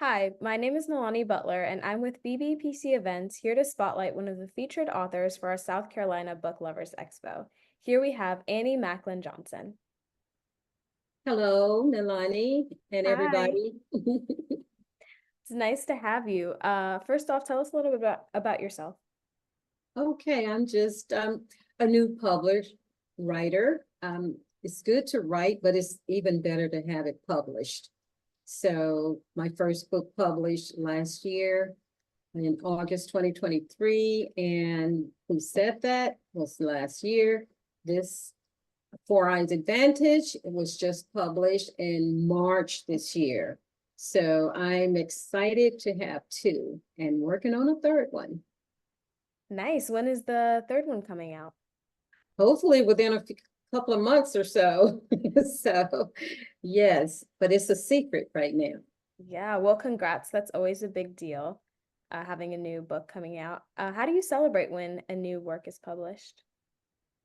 Hi, my name is Nalani Butler, and I'm with BBPC Events here to spotlight one of the featured authors for our South Carolina Book Lovers Expo. Here we have Annie Maclin Johnson. Hello, Nalani and Hi, everybody. it's nice to have you. First off, tell us a little bit about yourself. Okay, I'm just a new published writer. It's good to write, but it's even better to have it published. So my first book published last year in August 2023, and who said that was last year. This Four Eyes Advantage was just published in March this year. So I'm excited to have two and working on a third one. Nice. When is the third one coming out? Hopefully within a couple of months or so. So, yes, but it's a secret right now. Yeah, well, congrats. That's always a big deal, having a new book coming out. How do you celebrate when a new work is published?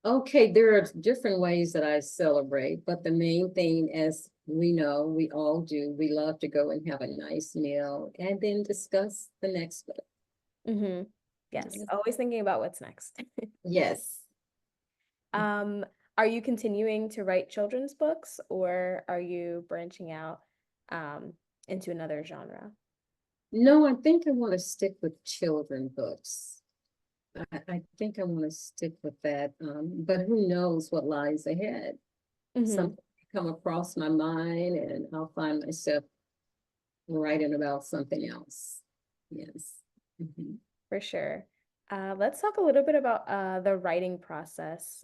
Okay, there are different ways that I celebrate, but the main thing, as we know, we all do, we love to go and have a nice meal and then discuss the next book. Mm-hmm. Yes, always thinking about what's next. Yes. Um, are you continuing to write children's books or are you branching out um, into another genre? No, I think I want to stick with children books. I think I want to stick with that. But who knows what lies ahead? Hmm. Something come across my mind and I'll find myself writing about something else. Yes. Mhm. For sure. Let's talk a little bit about the writing process,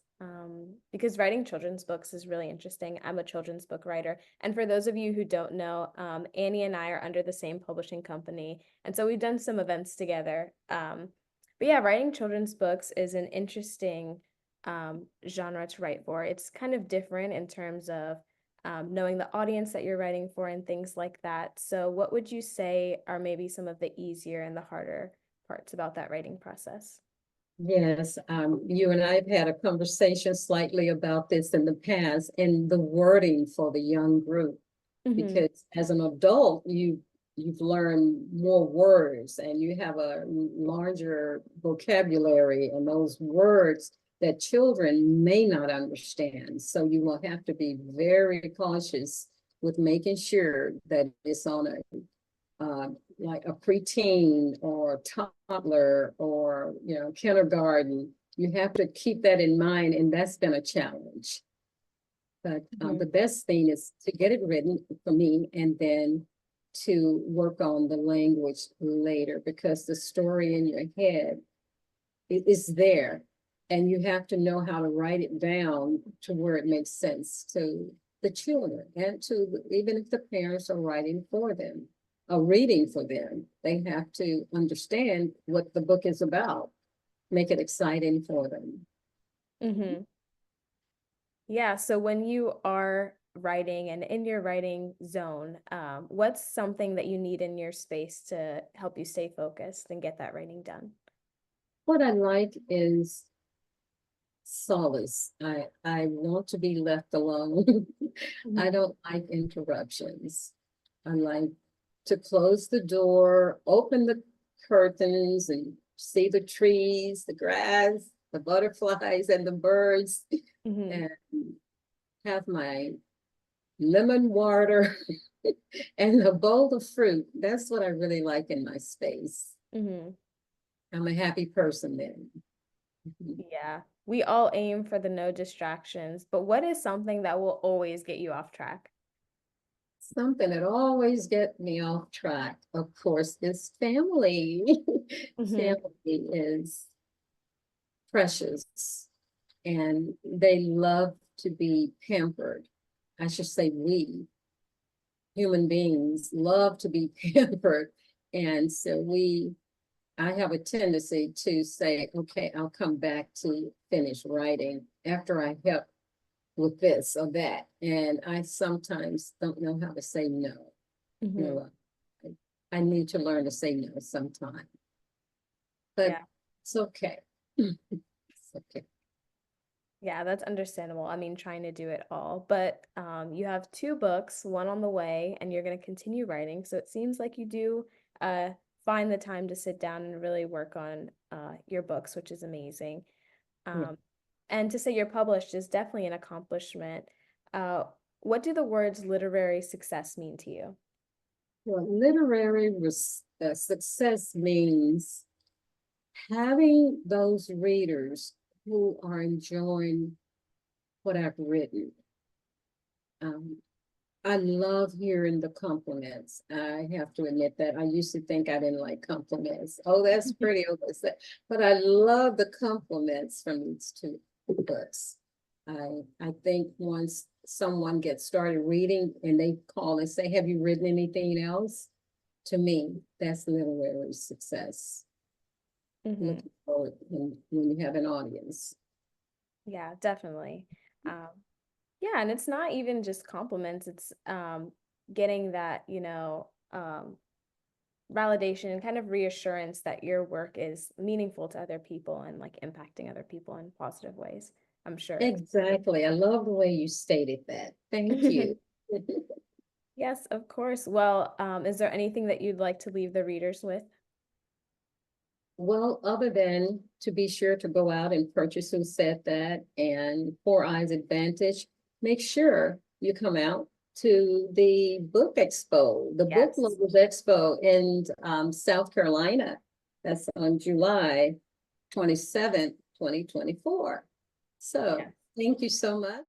because writing children's books is really interesting. I'm a children's book writer. And for those of you who don't know, Annie and I are under the same publishing company. And so we've done some events together. But yeah, writing children's books is an interesting genre to write for. It's kind of different in terms of knowing the audience that you're writing for and things like that. So, what would you say are maybe some of the easier and the harder parts about that writing process? Yes, you and I have had a conversation slightly about this in the past and the wording for the young group. Mm-hmm. Because as an adult, you've learned more words and you have a larger vocabulary and those words that children may not understand. So you will have to be very cautious with making sure that it's on a like a preteen or toddler or kindergarten. You have to keep that in mind, and that's been a challenge. But Mm-hmm. the best thing is to get it written for me and then to work on the language later because the story in your head is there. And you have to know how to write it down to where it makes sense to the children and to even if the parents are writing for them, reading for them, they have to understand what the book is about, make it exciting for them. Mm-hmm. Yeah, so when you are writing and in your writing zone, what's something that you need in your space to help you stay focused and get that writing done? What I like is solace. I want to be left alone. I Mm-hmm. don't like interruptions. I like to close the door, open the curtains, and see the trees, the grass, the butterflies, and the birds, Mm-hmm. and have my lemon water and a bowl of fruit. That's what I really like in my space. Mm-hmm. I'm a happy person then. Yeah, we all aim for the no distractions, but what is something that will always get you off track? Something that always gets me off track, of course, is family. Mm-hmm. Family is precious and they love to be pampered. I should say we human beings love to be pampered. And so I have a tendency to say, okay, I'll come back to finish writing after I help with this or that. And I sometimes don't know how to say no. Mm-hmm. No, I need to learn to say no sometime, but Yeah. it's okay. It's okay. Yeah, that's understandable. I mean, trying to do it all, but you have two books, one on the way, and you're going to continue writing. So it seems like you do uh, find the time to sit down and really work on your books, which is amazing. Yeah. Um, and to say you're published is definitely an accomplishment. Uh, what do the words literary success mean to you? Well, success means having those readers who are enjoying what I've written. Um, I love hearing the compliments. I have to admit that I used to think I didn't like compliments. Oh, that's pretty. Oh, that's that. But I love the compliments from these two books. I think once someone gets started reading and they call and say, "Have you written anything else?" To me, that's literary success. Hmm. Looking forward when you have an audience. Yeah, definitely. Um, yeah, and it's not even just compliments, it's getting that, validation and kind of reassurance that your work is meaningful to other people and like impacting other people in positive ways, I'm sure. Exactly. I love the way you stated that. Thank you. Yes, of course. Well, is there anything that you'd like to leave the readers with? Well, other than to be sure to go out and purchase Who Said That and Four Eyes Advantage, make sure you come out to the book expo, the Book Yes. Lovers Expo in South Carolina. That's on July 27th, 2024. So Yes. thank you so much.